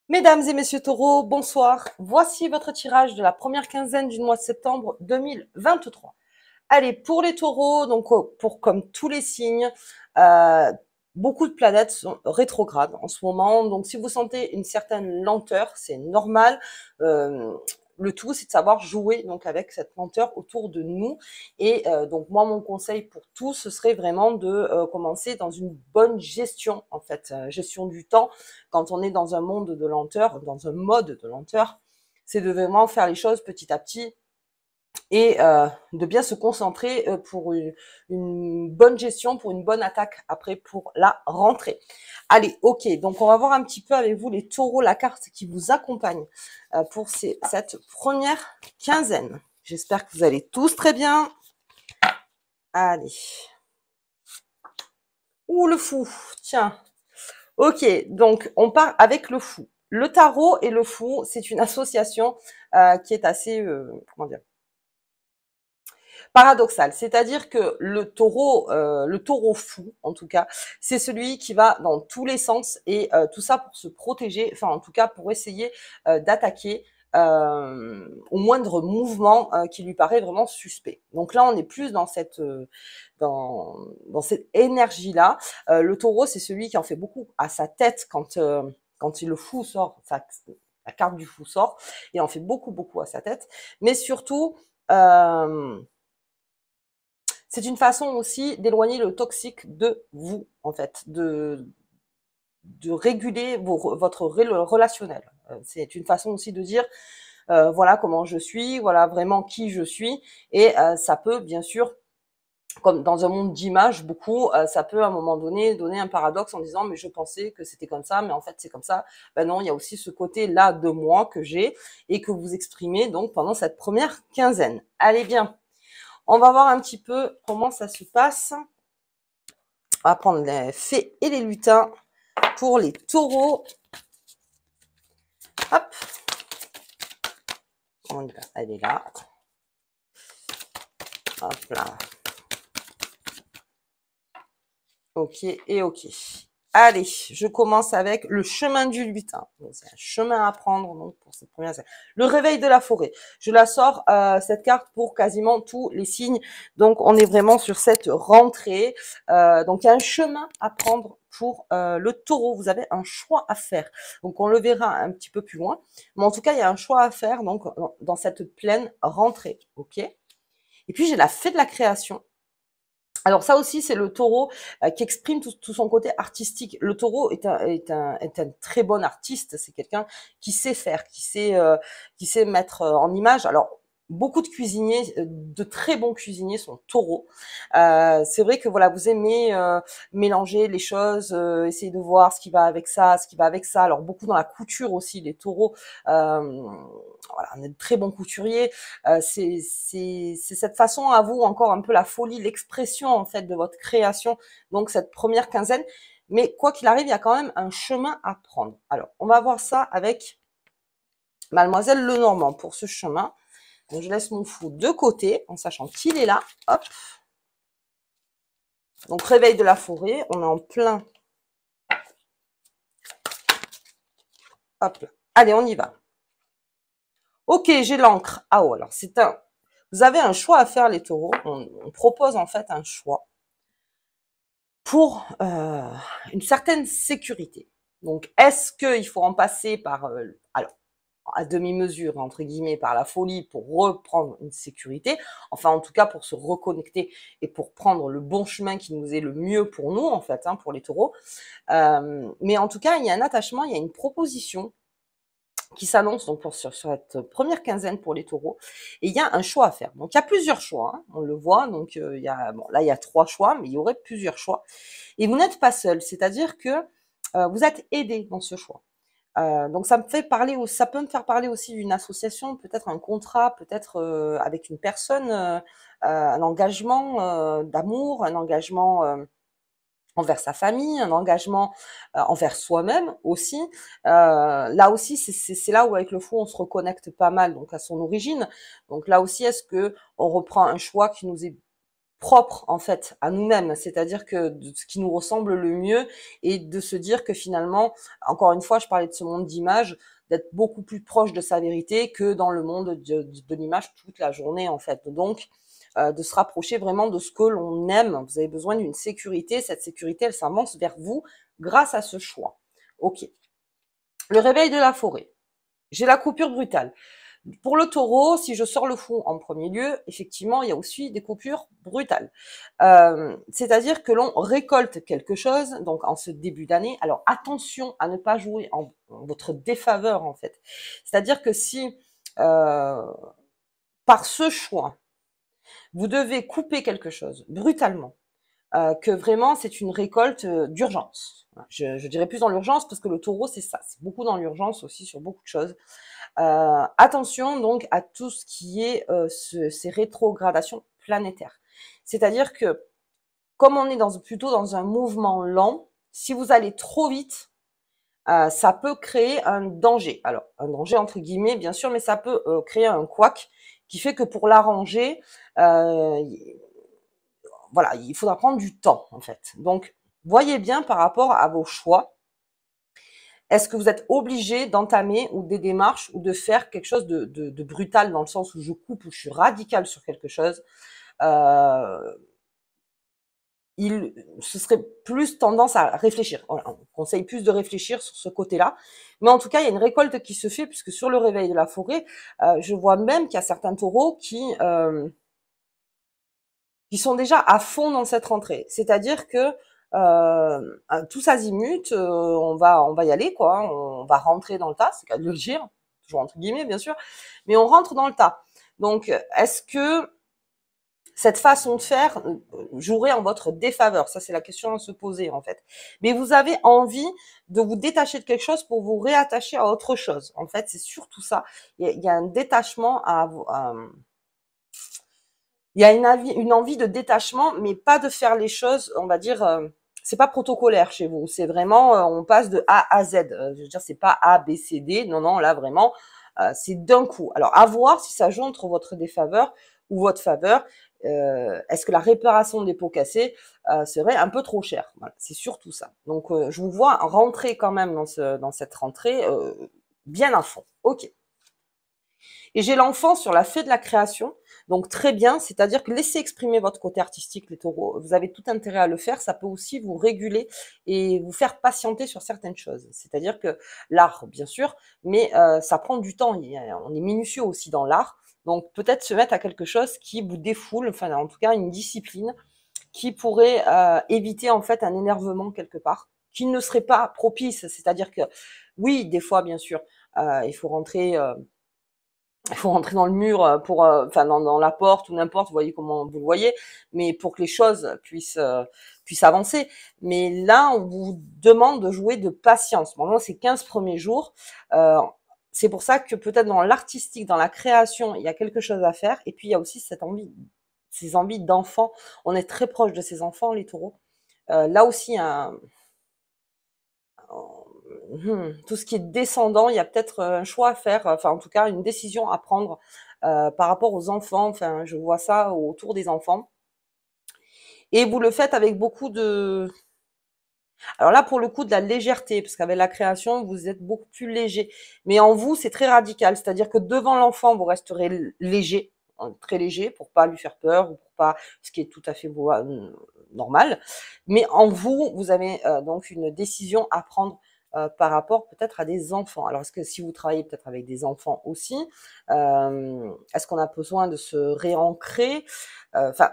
Mesdames et messieurs taureaux, bonsoir. Voici votre tirage de la première quinzaine du mois de septembre 2023. Allez, pour les taureaux, donc pour comme tous les signes, euh, beaucoup de planètes sont rétrogrades en ce moment. Donc si vous sentez une certaine lenteur, c'est normal. Euh, le tout, c'est de savoir jouer donc avec cette lenteur autour de nous. Et donc moi, mon conseil pour tous, ce serait vraiment de commencer dans une bonne gestion, en fait, gestion du temps. Quand on est dans un monde de lenteur, dans un mode de lenteur, c'est de vraiment faire les choses petit à petit et de bien se concentrer pour une bonne gestion, pour une bonne attaque après pour la rentrée. Allez, ok, donc on va voir un petit peu avec vous les taureaux, la carte qui vous accompagne pour cette première quinzaine. J'espère que vous allez tous très bien. Allez. Ouh, le fou, tiens. Ok, donc on part avec le fou. Le tarot et le fou, c'est une association qui est assez, comment dire, paradoxal, c'est-à-dire que le taureau fou, en tout cas, c'est celui qui va dans tous les sens et tout ça pour se protéger, enfin en tout cas pour essayer d'attaquer au moindre mouvement qui lui paraît vraiment suspect. Donc là, on est plus dans dans cette énergie-là. Le taureau, c'est celui qui en fait beaucoup à sa tête quand le fou sort, la carte du fou sort, et en fait beaucoup à sa tête, mais surtout euh, c'est une façon aussi d'éloigner le toxique de vous, en fait, de réguler votre relationnel. C'est une façon aussi de dire, voilà comment je suis, voilà vraiment qui je suis, et ça peut bien sûr, comme dans un monde d'images, beaucoup, ça peut à un moment donné donner un paradoxe en disant mais je pensais que c'était comme ça, mais en fait c'est comme ça. Ben non, il y a aussi ce côté-là de moi que j'ai et que vous exprimez donc pendant cette première quinzaine. Allez bien. On va voir un petit peu comment ça se passe. On va prendre les fées et les lutins pour les taureaux. Hop, on y va. Elle est là. Hop là. Ok et ok. Allez, je commence avec le chemin du lutin. C'est un chemin à prendre donc pour cette première série. Le réveil de la forêt. Je la sors cette carte pour quasiment tous les signes. Donc on est vraiment sur cette rentrée. Donc il y a un chemin à prendre pour le taureau. Vous avez un choix à faire. Donc on le verra un petit peu plus loin. Mais en tout cas, il y a un choix à faire donc dans cette pleine rentrée. Ok. Et puis j'ai la fée de la création. Alors ça aussi, c'est le taureau qui exprime tout son côté artistique. Le taureau est un très bon artiste. C'est quelqu'un qui sait faire, qui sait mettre en image. Alors, beaucoup de cuisiniers, de très bons cuisiniers sont taureaux. C'est vrai que voilà, vous aimez mélanger les choses, essayer de voir ce qui va avec ça, ce qui va avec ça. Alors, beaucoup dans la couture aussi, les taureaux, voilà, on est de très bons couturiers. C'est cette façon à vous, encore un peu la folie, l'expression en fait de votre création, donc cette première quinzaine. Mais quoi qu'il arrive, il y a quand même un chemin à prendre. Alors, on va voir ça avec Mademoiselle Lenormand pour ce chemin. Donc, je laisse mon fou de côté en sachant qu'il est là. Hop. Donc, réveil de la forêt, on est en plein. Hop là. Allez, on y va. Ok, j'ai l'encre. Ah oh, alors c'est un. Vous avez un choix à faire, les taureaux. On propose en fait un choix pour une certaine sécurité. Donc, est-ce qu'il faut en passer par, alors, à demi-mesure, entre guillemets, par la folie pour reprendre une sécurité, enfin, en tout cas, pour se reconnecter et pour prendre le bon chemin qui nous est le mieux pour nous, en fait, hein, pour les taureaux. Mais en tout cas, il y a un attachement, il y a une proposition qui s'annonce donc sur cette première quinzaine pour les taureaux. Et il y a un choix à faire. Donc il y a plusieurs choix, hein, on le voit. Donc il y a, bon, là il y a 3 choix, mais il y aurait plusieurs choix. Et vous n'êtes pas seul, c'est-à-dire que vous êtes aidé dans ce choix. Donc ça me fait parler, ça peut me faire parler aussi d'une association, peut-être un contrat, peut-être avec une personne, un engagement d'amour, un engagement envers sa famille, un engagement envers soi-même aussi. Là aussi, c'est là où avec le fou, on se reconnecte pas mal donc à son origine. Donc là aussi, est-ce que on reprend un choix qui nous est propre en fait à nous-mêmes, c'est-à-dire que de ce qui nous ressemble le mieux et de se dire que finalement, encore une fois, je parlais de ce monde d'image, d'être beaucoup plus proche de sa vérité que dans le monde de l'image toute la journée en fait. Donc, de se rapprocher vraiment de ce que l'on aime. Vous avez besoin d'une sécurité. Cette sécurité, elle s'avance vers vous grâce à ce choix. Ok. Le réveil de la forêt. J'ai la coupure brutale. Pour le taureau, si je sors le fond en premier lieu, effectivement, il y a aussi des coupures brutales. C'est-à-dire que l'on récolte quelque chose, donc en ce début d'année. Alors attention à ne pas jouer en votre défaveur, en fait. C'est-à-dire que si, par ce choix, vous devez couper quelque chose brutalement, que vraiment c'est une récolte d'urgence. Je dirais plus dans l'urgence parce que le taureau, c'est ça. C'est beaucoup dans l'urgence aussi sur beaucoup de choses. Attention donc à tout ce qui est ces rétrogradations planétaires. C'est-à-dire que comme on est plutôt dans un mouvement lent, si vous allez trop vite, ça peut créer un danger. Alors, un danger entre guillemets, bien sûr, mais ça peut créer un couac qui fait que pour l'arranger, voilà, il faudra prendre du temps, en fait. Donc, voyez bien par rapport à vos choix. Est-ce que vous êtes obligé d'entamer ou des démarches ou de faire quelque chose de brutal dans le sens où je coupe ou je suis radical sur quelque chose ce serait plus tendance à réfléchir. Voilà, on conseille plus de réfléchir sur ce côté-là. Mais en tout cas, il y a une récolte qui se fait puisque sur le réveil de la forêt, je vois même qu'il y a certains taureaux qui sont déjà à fond dans cette rentrée. C'est-à-dire que tous azimuts, on va y aller, quoi. On va rentrer dans le tas, c'est qu'à le dire, toujours entre guillemets, bien sûr, mais on rentre dans le tas. Donc, est-ce que cette façon de faire jouerait en votre défaveur? Ça, c'est la question à se poser, en fait. Mais vous avez envie de vous détacher de quelque chose pour vous réattacher à autre chose. En fait, c'est surtout ça. Il y a un détachement il y a une envie de détachement, mais pas de faire les choses, on va dire, c'est pas protocolaire chez vous. C'est vraiment, on passe de A à Z. Je veux dire, c'est pas A, B, C, D. Non, non, là, vraiment, c'est d'un coup. Alors, à voir si ça joue entre votre défaveur ou votre faveur. Est-ce que la réparation des pots cassés serait un peu trop cher? Voilà, c'est surtout ça. Donc, je vous vois rentrer quand même dans cette rentrée bien à fond. Ok. Et j'ai l'enfant sur la fée de la création, donc très bien, c'est-à-dire que laissez exprimer votre côté artistique, les taureaux, vous avez tout intérêt à le faire, ça peut aussi vous réguler et vous faire patienter sur certaines choses. C'est-à-dire que l'art, bien sûr, mais ça prend du temps, on est minutieux aussi dans l'art, donc peut-être se mettre à quelque chose qui vous défoule, enfin en tout cas une discipline qui pourrait éviter en fait un énervement quelque part, qui ne serait pas propice, c'est-à-dire que oui, des fois, bien sûr, il faut rentrer dans le mur pour, enfin dans la porte ou n'importe, vous voyez comment vous le voyez, mais pour que les choses puissent avancer. Mais là, on vous demande de jouer de patience. Pendant ces 15 premiers jours, c'est pour ça que peut-être dans l'artistique, dans la création, il y a quelque chose à faire. Et puis il y a aussi ces envies d'enfants. On est très proche de ces enfants, les taureaux. Là aussi, tout ce qui est descendant, il y a peut-être un choix à faire, enfin en tout cas une décision à prendre par rapport aux enfants. Enfin, je vois ça autour des enfants. Et vous le faites avec beaucoup de... Alors là, pour le coup, de la légèreté, parce qu'avec la création, vous êtes beaucoup plus léger. Mais en vous, c'est très radical. C'est-à-dire que devant l'enfant, vous resterez léger, très léger, pour pas lui faire peur, ou pour pas, ce qui est tout à fait normal. Mais en vous, vous avez donc une décision à prendre par rapport peut-être à des enfants. Alors, est-ce que si vous travaillez peut-être avec des enfants aussi, est-ce qu'on a besoin de se réancrer? Enfin,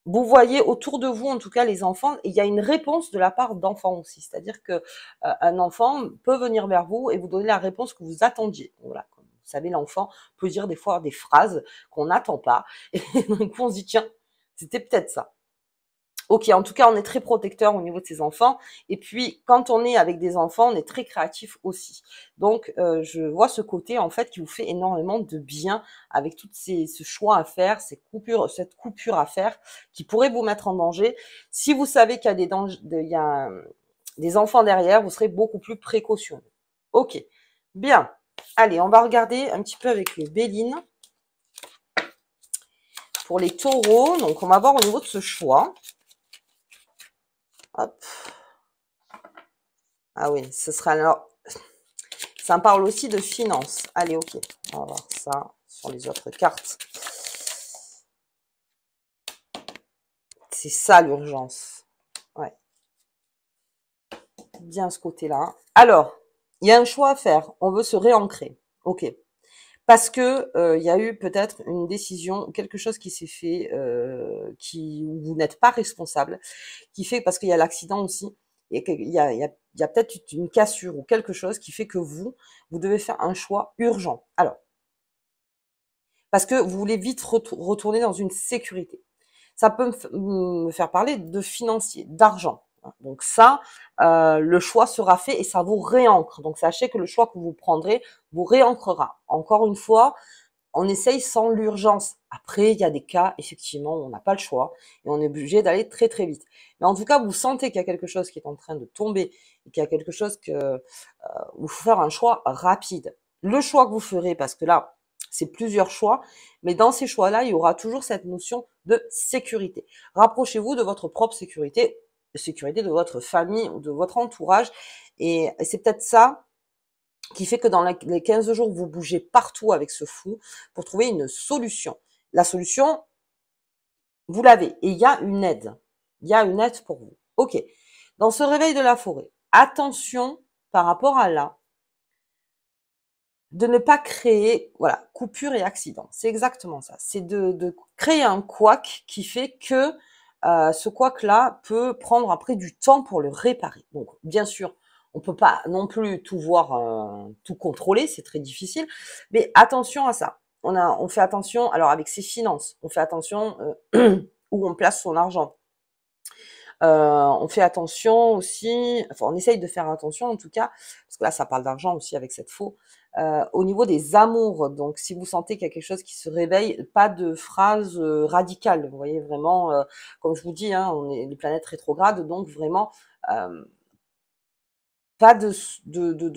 vous voyez autour de vous, en tout cas les enfants, il y a une réponse de la part d'enfants aussi. C'est-à-dire que un enfant peut venir vers vous et vous donner la réponse que vous attendiez. Voilà. Comme vous savez, l'enfant peut dire des fois des phrases qu'on n'attend pas. Et donc on se dit, tiens, c'était peut-être ça. Ok, en tout cas, on est très protecteur au niveau de ses enfants. Et puis, quand on est avec des enfants, on est très créatif aussi. Donc, je vois ce côté, en fait, qui vous fait énormément de bien avec ce choix à faire, cette coupure à faire, qui pourrait vous mettre en danger. Si vous savez qu'il y a des dangers, il y a des enfants derrière, vous serez beaucoup plus précautionneux. Ok, bien. Allez, on va regarder un petit peu avec le Béline pour les taureaux. Donc, on va voir au niveau de ce choix. Hop. Ah oui, ce sera alors... Ça me parle aussi de finances. Allez, ok. On va voir ça sur les autres cartes. C'est ça l'urgence. Ouais. Bien ce côté-là. Alors, il y a un choix à faire. On veut se réancrer. Ok. Parce que il y a eu peut-être une décision, quelque chose qui s'est fait, où vous n'êtes pas responsable, qui fait, parce qu'il y a l'accident aussi, et qu'il y a peut-être une cassure ou quelque chose qui fait que vous devez faire un choix urgent. Alors, parce que vous voulez vite retourner dans une sécurité. Ça peut me faire parler de financier, d'argent. Donc ça, le choix sera fait et ça vous réancre. Donc sachez que le choix que vous prendrez vous réancrera. Encore une fois, on essaye sans l'urgence. Après, il y a des cas, effectivement, où on n'a pas le choix et on est obligé d'aller très très vite. Mais en tout cas, vous sentez qu'il y a quelque chose qui est en train de tomber et qu'il y a quelque chose où il faut faire un choix rapide. Le choix que vous ferez, parce que là, c'est plusieurs choix, mais dans ces choix-là, il y aura toujours cette notion de sécurité. Rapprochez-vous de votre propre sécurité, de sécurité de votre famille ou de votre entourage. Et c'est peut-être ça qui fait que dans les 15 jours, vous bougez partout avec ce fou pour trouver une solution. La solution, vous l'avez. Et il y a une aide. Il y a une aide pour vous. Ok. Dans ce réveil de la forêt, attention par rapport à là, de ne pas créer, voilà, coupure et accident. C'est exactement ça. C'est de créer un couac qui fait que ce couac-là peut prendre après du temps pour le réparer. Donc, bien sûr, on peut pas non plus tout voir, tout contrôler, c'est très difficile. Mais attention à ça. On fait attention. Alors, avec ses finances, on fait attention où on place son argent. On fait attention aussi, enfin on essaye de faire attention en tout cas, parce que là ça parle d'argent aussi avec cette faux, au niveau des amours. Donc si vous sentez qu'il y a quelque chose qui se réveille, pas de phrases radicales. Vous voyez vraiment, comme je vous dis, hein, on est les planètes rétrogrades, donc vraiment pas de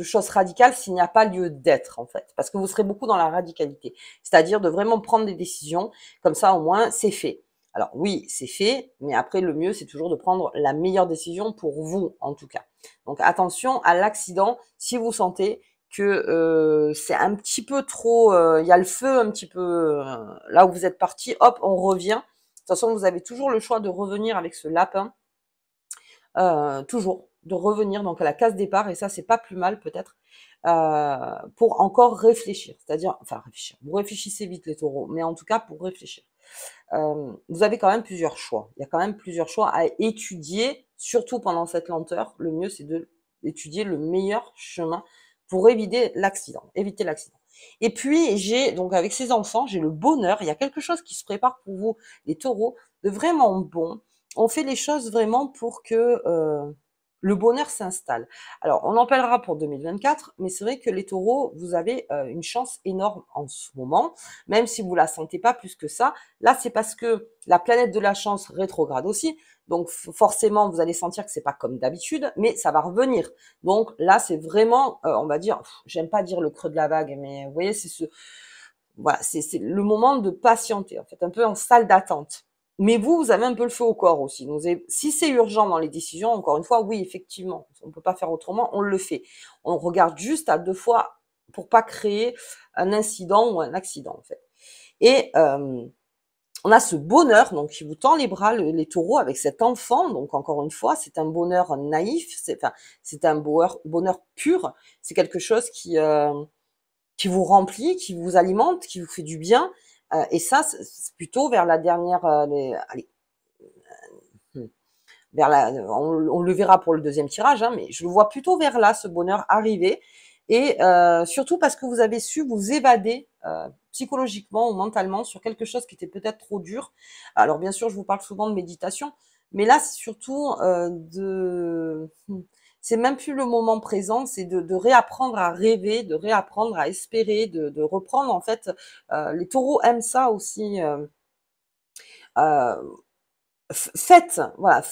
choses radicales s'il n'y a pas lieu d'être en fait, parce que vous serez beaucoup dans la radicalité, c'est-à-dire de vraiment prendre des décisions, comme ça au moins c'est fait. Alors oui, c'est fait, mais après le mieux c'est toujours de prendre la meilleure décision pour vous en tout cas. Donc attention à l'accident si vous sentez que c'est un petit peu trop, il y a le feu un petit peu là où vous êtes parti, hop, on revient. De toute façon, vous avez toujours le choix de revenir avec ce lapin toujours de revenir donc à la case départ, et ça c'est pas plus mal peut-être, pour encore réfléchir, c'est-à-dire, enfin réfléchir, vous réfléchissez vite les taureaux, mais en tout cas pour réfléchir. Vous avez quand même plusieurs choix, il y a quand même plusieurs choix à étudier, surtout pendant cette lenteur. Le mieux c'est de étudier le meilleur chemin pour éviter l'accident, Et puis j'ai donc avec ces enfants, j'ai le bonheur, il y a quelque chose qui se prépare pour vous les taureaux de vraiment bon. On fait les choses vraiment pour que le bonheur s'installe. Alors, on en parlera pour 2024, mais c'est vrai que les taureaux, vous avez une chance énorme en ce moment, même si vous la sentez pas plus que ça. Là, c'est parce que la planète de la chance rétrograde aussi, donc forcément, vous allez sentir que c'est pas comme d'habitude, mais ça va revenir. Donc là, c'est vraiment, on va dire, j'aime pas dire le creux de la vague, mais vous voyez, voilà, c'est le moment de patienter, en fait, un peu en salle d'attente. Mais vous avez un peu le feu au corps aussi. Donc, si c'est urgent dans les décisions, encore une fois, oui, effectivement, on ne peut pas faire autrement, on le fait. On regarde juste à 2 fois pour pas créer un incident ou un accident, en fait. Et on a ce bonheur donc qui vous tend les bras, les taureaux, avec cet enfant. Donc, encore une fois, c'est un bonheur naïf, c'est un bonheur pur. C'est quelque chose qui vous remplit, qui vous alimente, qui vous fait du bien. Et ça, c'est plutôt vers la dernière, allez, vers on le verra pour le deuxième tirage, hein, mais je le vois plutôt vers là, ce bonheur arriver. Et surtout parce que vous avez su vous évader psychologiquement ou mentalement sur quelque chose qui était peut-être trop dur. Alors bien sûr, je vous parle souvent de méditation, mais là, c'est surtout c'est même plus le moment présent, c'est de réapprendre à rêver, de réapprendre à espérer, de reprendre en fait. Les taureaux aiment ça aussi. Euh, Faites, voilà,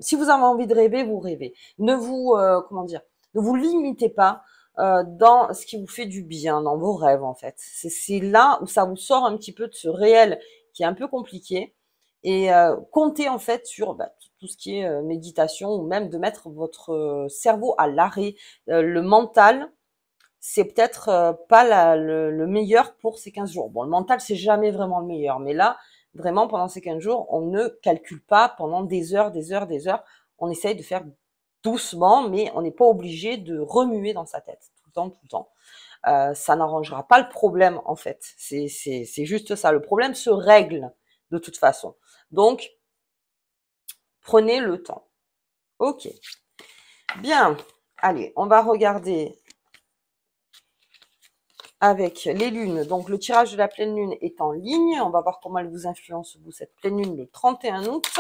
si vous avez envie de rêver, vous rêvez. Ne vous, comment dire, ne vous limitez pas dans ce qui vous fait du bien, dans vos rêves en fait. C'est là où ça vous sort un petit peu de ce réel qui est un peu compliqué. Et comptez en fait sur tout ce qui est méditation ou même de mettre votre cerveau à l'arrêt. Le mental, c'est peut-être pas le meilleur pour ces 15 jours. Bon, le mental, c'est jamais vraiment le meilleur. Mais là, vraiment, pendant ces 15 jours, on ne calcule pas pendant des heures, des heures, des heures. On essaye de faire doucement, mais on n'est pas obligé de remuer dans sa tête tout le temps, tout le temps. Ça n'arrangera pas le problème, en fait. C'est juste ça. Le problème se règle de toute façon. Donc, prenez le temps. Ok. Bien. Allez, on va regarder avec les lunes. Donc, le tirage de la pleine lune est en ligne. On va voir comment elle vous influence, vous, cette pleine lune, le 31 août.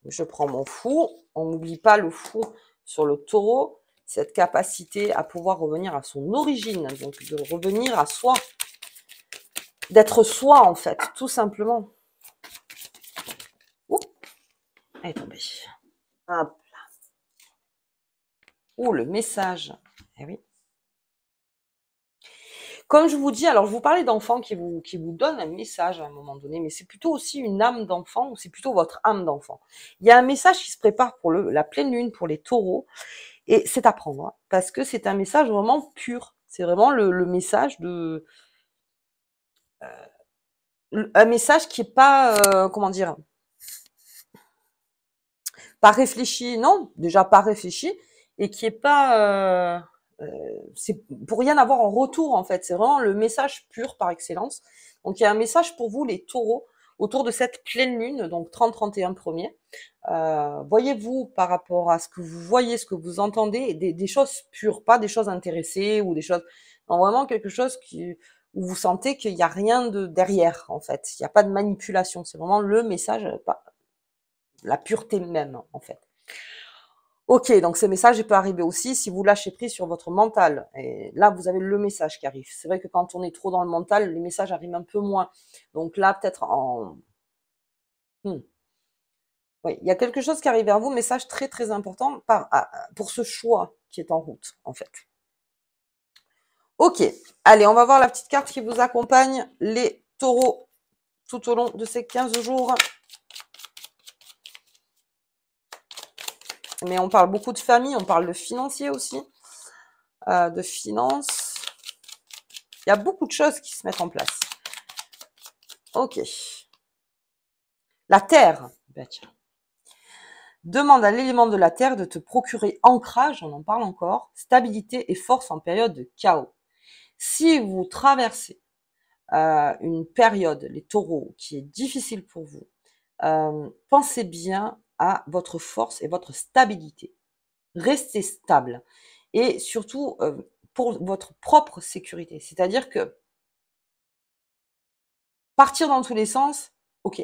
Je prends mon fou. On n'oublie pas le fou sur le taureau. Cette capacité à pouvoir revenir à son origine. Donc, de revenir à soi. D'être soi, en fait, tout simplement. Ouh, elle est tombée. Hop là. Ouh, le message. Eh oui. Comme je vous dis, alors je vous parlais d'enfants qui vous donnent un message à un moment donné, mais c'est plutôt aussi une âme d'enfant, ou c'est plutôt votre âme d'enfant. Il y a un message qui se prépare pour la pleine lune, pour les taureaux, et c'est à prendre, hein, parce que c'est un message vraiment pur. C'est vraiment le message de... un message qui est pas, comment dire, pas réfléchi, non, déjà pas réfléchi, et qui est pas... c'est pour rien avoir en retour, en fait. C'est vraiment le message pur par excellence. Donc, il y a un message pour vous, les taureaux, autour de cette pleine lune, donc 30-31 premier. Voyez-vous par rapport à ce que vous voyez, ce que vous entendez, des choses pures, pas des choses intéressées ou des choses... Non, vraiment quelque chose où vous sentez qu'il n'y a rien de derrière, en fait. Il n'y a pas de manipulation. C'est vraiment le message, la pureté même, en fait. Ok, donc ce message il peut arriver aussi si vous lâchez prise sur votre mental. Et là, vous avez le message qui arrive. C'est vrai que quand on est trop dans le mental, les messages arrivent un peu moins. Donc là, peut-être en... Oui, il y a quelque chose qui arrive vers vous, message très très important pour ce choix qui est en route, en fait. Ok, allez, on va voir la petite carte qui vous accompagne, les taureaux, tout au long de ces 15 jours. Mais on parle beaucoup de famille, on parle de financier aussi, de finances. Il y a beaucoup de choses qui se mettent en place. Ok. La terre. Ben, tiens. Demande à l'élément de la terre de te procurer ancrage, on en parle encore, stabilité et force en période de chaos. Si vous traversez une période, les taureaux, qui est difficile pour vous, pensez bien à votre force et votre stabilité. Restez stable. Et surtout, pour votre propre sécurité. C'est-à-dire que partir dans tous les sens, ok.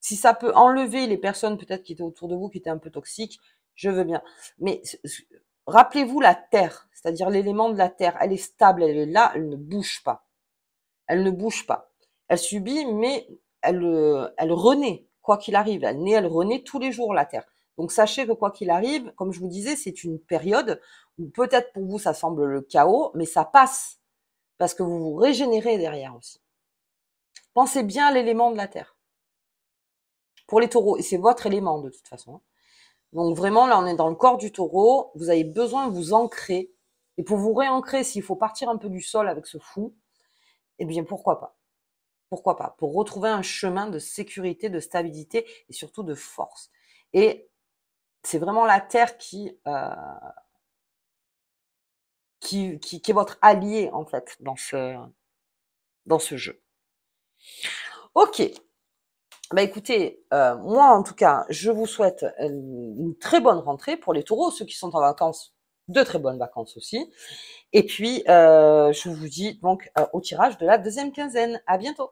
Si ça peut enlever les personnes peut-être qui étaient autour de vous, qui étaient un peu toxiques, je veux bien. Mais rappelez-vous la terre, c'est-à-dire l'élément de la terre. Elle est stable, elle est là, elle ne bouge pas. Elle ne bouge pas. Elle subit, mais elle renaît, quoi qu'il arrive. Elle naît, elle renaît tous les jours, la terre. Donc sachez que quoi qu'il arrive, comme je vous disais, c'est une période où peut-être pour vous ça semble le chaos, mais ça passe. Parce que vous vous régénérez derrière aussi. Pensez bien à l'élément de la terre. Pour les taureaux, et c'est votre élément de toute façon. Donc vraiment, là, on est dans le corps du taureau. Vous avez besoin de vous ancrer. Et pour vous réancrer, s'il faut partir un peu du sol avec ce fou, eh bien, pourquoi pas? Pourquoi pas? Pour retrouver un chemin de sécurité, de stabilité et surtout de force. Et c'est vraiment la terre qui est votre allié, en fait, dans ce jeu. Ok. Bah écoutez, moi en tout cas, je vous souhaite une très bonne rentrée pour les taureaux, ceux qui sont en vacances, de très bonnes vacances aussi. Et puis, je vous dis donc au tirage de la deuxième quinzaine. À bientôt.